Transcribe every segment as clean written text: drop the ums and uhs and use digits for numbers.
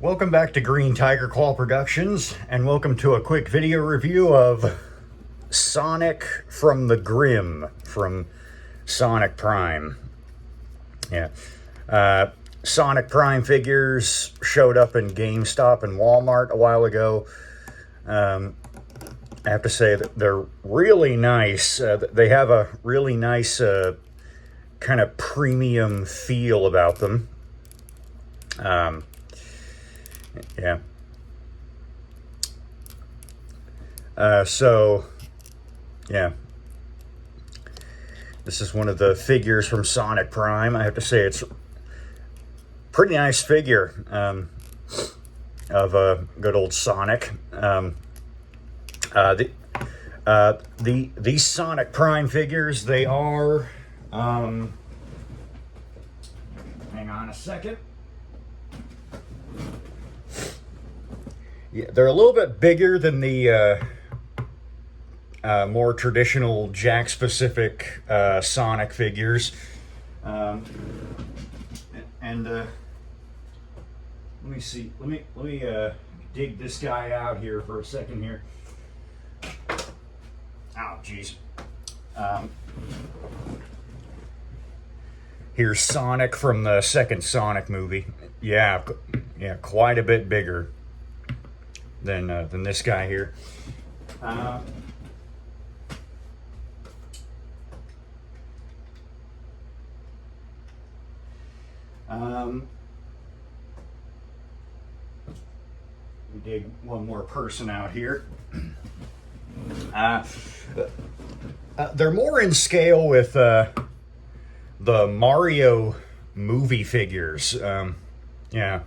Welcome back to Green Tiger Claw Productions, and welcome to a quick video review of Sonic from the Grim from Sonic Prime. Yeah. Sonic Prime figures showed up in GameStop and Walmart a while ago. I have to say that they're really nice. They have a really nice kind of premium feel about them. Yeah. Yeah. This is one of the figures from Sonic Prime. I have to say it's a pretty nice figure of good old Sonic. These Sonic Prime figures, they are. Hang on a second. Yeah, they're a little bit bigger than the more traditional Jack-specific Sonic figures. Let me see. Let me dig this guy out here for a second here. Oh, jeez. Here's Sonic from the second Sonic movie. Yeah, quite a bit bigger than this guy here. We dig one more person out here. They're more in scale with the Mario movie figures. Yeah.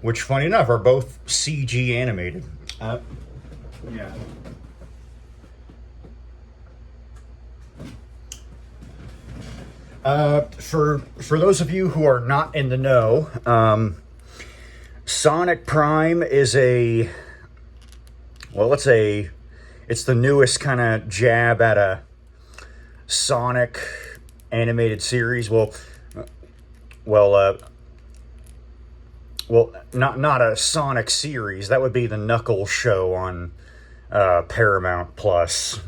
Which, funny enough, are both CG animated. Yeah. For those of you who are not in the know, Sonic Prime is it's the newest kind of jab at a Sonic animated series. Well, not a Sonic series. That would be the Knuckles show on Paramount Plus,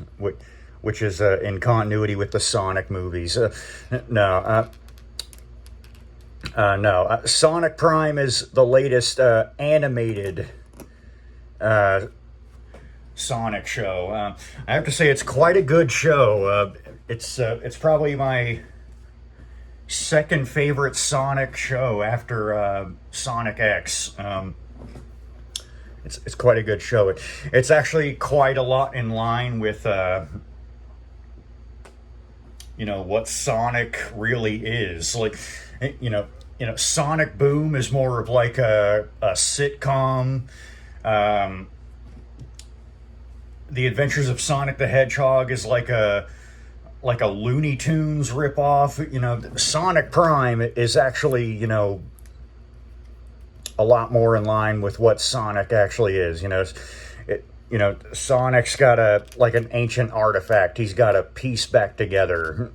which is in continuity with the Sonic movies. No. Sonic Prime is the latest animated Sonic show. I have to say it's quite a good show. It's probably my second favorite Sonic show after Sonic X. It's quite a good show. It's actually quite a lot in line with what Sonic really is. Like, Sonic Boom is more of like a sitcom. The Adventures of Sonic the Hedgehog is like a Looney Tunes ripoff. Sonic Prime is actually, a lot more in line with what Sonic actually is. Sonic's got an ancient artifact. He's got to piece back together.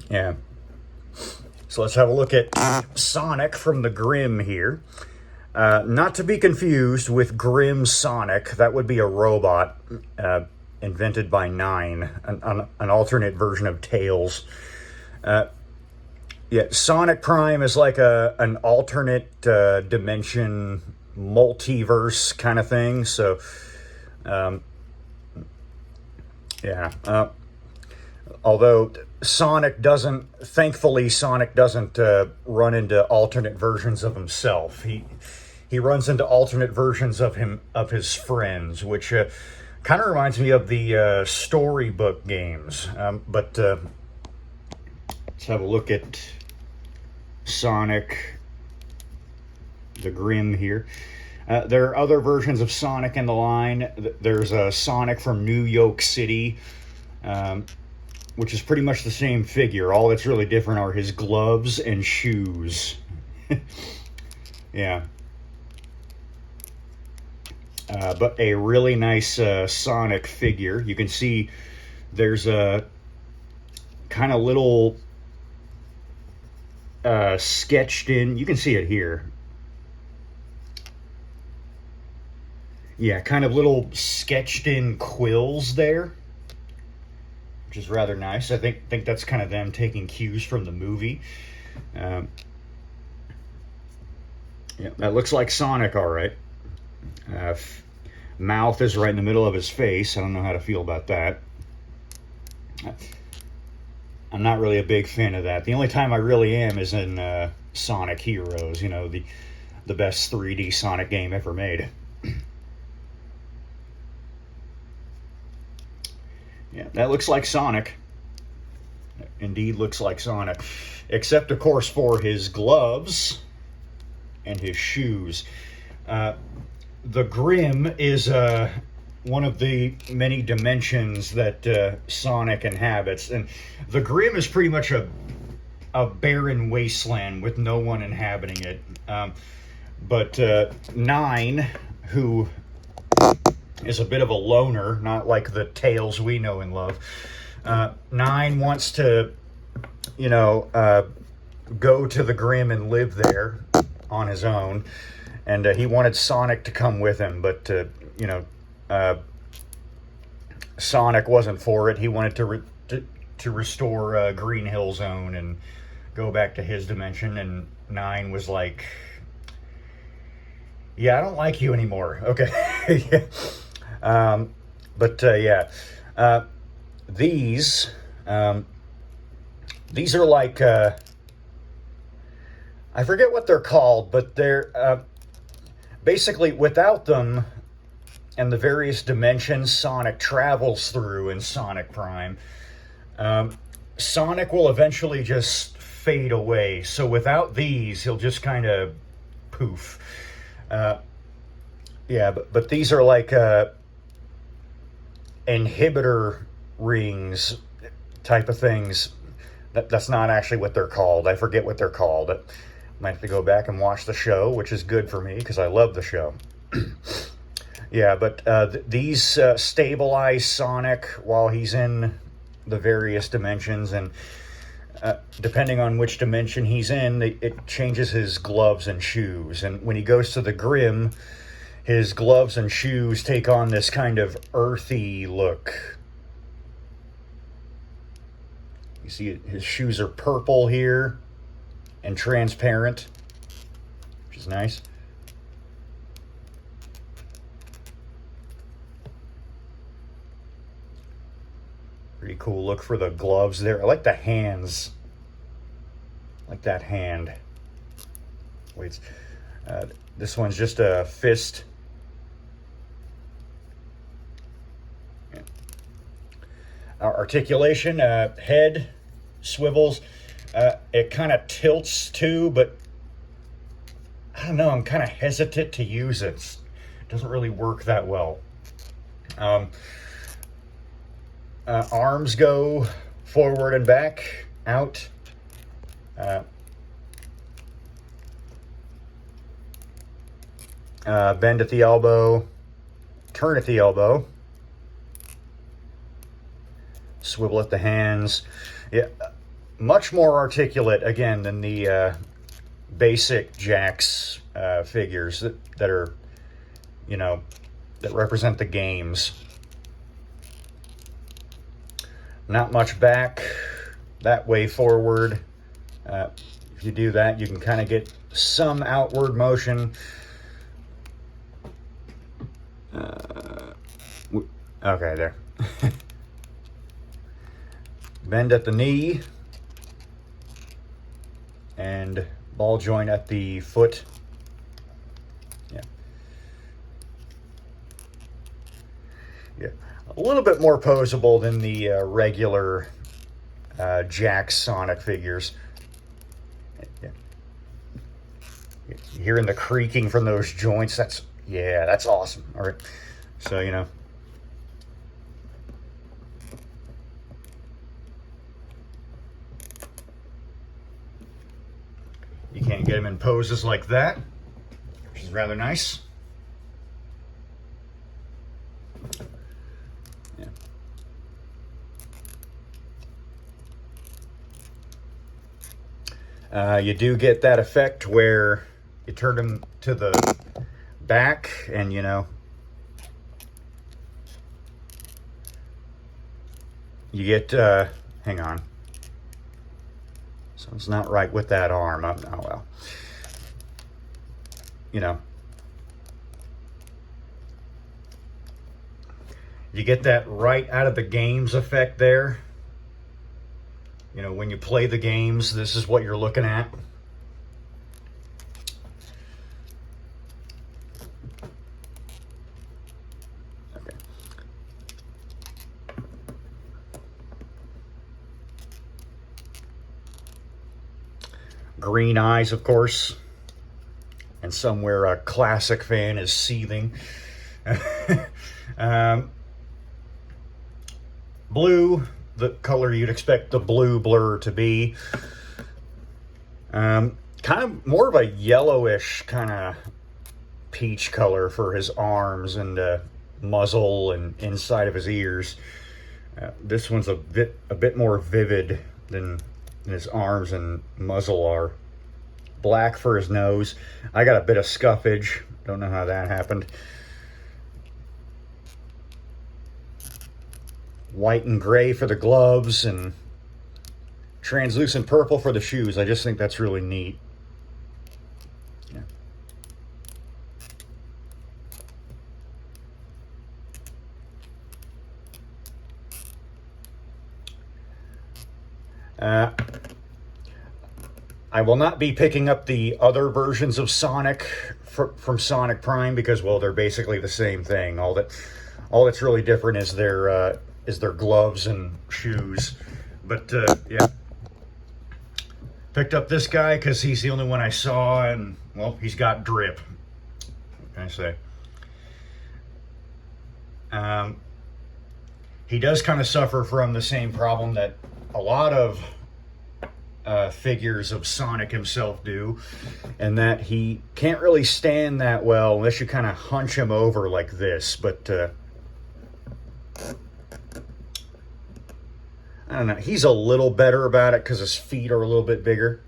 Yeah. So let's have a look at Sonic from the Grim here. Not to be confused with Grim Sonic. That would be a robot invented by Nine, an alternate version of Tails. Sonic Prime is like an alternate dimension, multiverse kind of thing. So, although thankfully Sonic doesn't run into alternate versions of himself. He runs into alternate versions of his friends, which kind of reminds me of the storybook games. But let's have a look at Sonic the Grim here. There are other versions of Sonic in the line. There's a Sonic from New York City, which is pretty much the same figure. All that's really different are his gloves and shoes. Yeah. But a really nice Sonic figure. You can see there's a kind of little sketched in. You can see it here. Yeah, kind of little sketched in quills there, which is rather nice. I think that's kind of them taking cues from the movie. Yeah, that looks like Sonic, all right. Mouth is right in the middle of his face. I don't know how to feel about that. I'm not really a big fan of that. The only time I really am is in Sonic Heroes, you know, the best 3D Sonic game ever made. Yeah, that looks like Sonic. Indeed looks like Sonic. Except, of course, for his gloves and his shoes. The Grim is one of the many dimensions that Sonic inhabits. And the Grim is pretty much a barren wasteland with no one inhabiting it. But Nine, who is a bit of a loner, not like the Tails we know and love. Nine wants to, you know, go to the Grim and live there on his own. And he wanted Sonic to come with him, but, you know, Sonic wasn't for it. He wanted to restore Green Hill Zone and go back to his dimension. And Nine was like, yeah, I don't like you anymore. Okay. But yeah, these are like, I forget what they're called, but they're, basically without them and the various dimensions Sonic travels through in Sonic Prime, Sonic will eventually just fade away. So without these, he'll just kind of poof. Yeah, but these are like, inhibitor rings type of things. That's not actually what they're called. I forget what they're called. I might have to go back and watch the show, which is good for me because I love the show. Yeah, but these stabilize Sonic while he's in the various dimensions, and depending on which dimension he's in, it changes his gloves and shoes. And when he goes to the Grim, his gloves and shoes take on this kind of earthy look. You see his shoes are purple here and transparent, which is nice. Pretty cool look for the gloves there. I like the hands. I like that hand. Wait, this one's just a fist. Articulation, head swivels. It kind of tilts too, but I don't know, I'm kind of hesitant to use it. It doesn't really work that well. Arms go forward and back, out. Bend at the elbow, turn at the elbow. Swivel at the hands. Yeah, much more articulate, again, than the basic Jax figures that are, you know, that represent the games. Not much back, that way forward. If you do that, you can kind of get some outward motion. Okay, there. Bend at the knee and ball joint at the foot. Yeah. Yeah. A little bit more posable than the regular Jax Sonic figures. Yeah. Hearing the creaking from those joints, that's awesome. All right. So, you know, you can't get them in poses like that, which is rather nice. Yeah. You do get that effect where you turn him to the back and, you know, you get, hang on. So it's not right with that arm. Oh, well. You know, you get that right out of the games effect there. You know, when you play the games, this is what you're looking at. Okay. Green eyes, of course. And somewhere a classic fan is seething. Blue, the color you'd expect the blue blur to be. Kind of more of a yellowish kind of peach color for his arms and muzzle and inside of his ears. This one's a bit more vivid than his arms and muzzle are. Black for his nose. I got a bit of scuffage. Don't know how that happened. White and gray for the gloves and translucent purple for the shoes. I just think that's really neat. Yeah. I will not be picking up the other versions of Sonic from Sonic Prime because, well, they're basically the same thing. All that's really different is their gloves and shoes. But yeah, picked up this guy because he's the only one I saw, and well, he's got drip. What can I say? He does kind of suffer from the same problem that a lot of figures of Sonic himself do, and that he can't really stand that well unless you kind of hunch him over like this. But I don't know, he's a little better about it because his feet are a little bit bigger.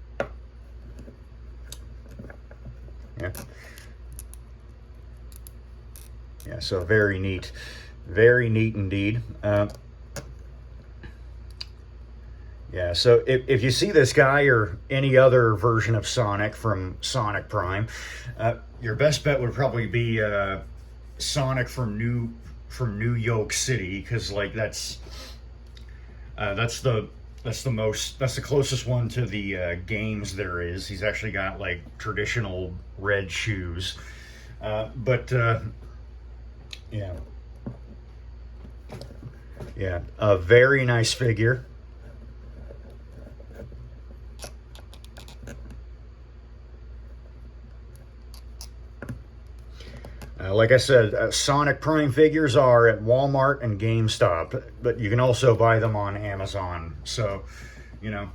Yeah, so very neat indeed. Yeah, so if you see this guy or any other version of Sonic from Sonic Prime, your best bet would probably be Sonic from New York City, because like that's the closest one to the games there is. He's actually got like traditional red shoes, but yeah, a very nice figure. Like I said, Sonic Prime figures are at Walmart and GameStop, but you can also buy them on Amazon. So, you know.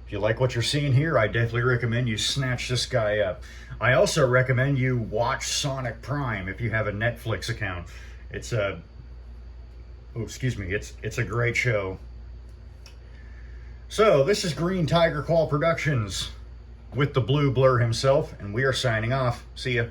If you like what you're seeing here, I definitely recommend you snatch this guy up. I also recommend you watch Sonic Prime if you have a Netflix account. It's a great show. So, this is Green Tiger Claw Productions with the Blue Blur himself, and we are signing off. See ya.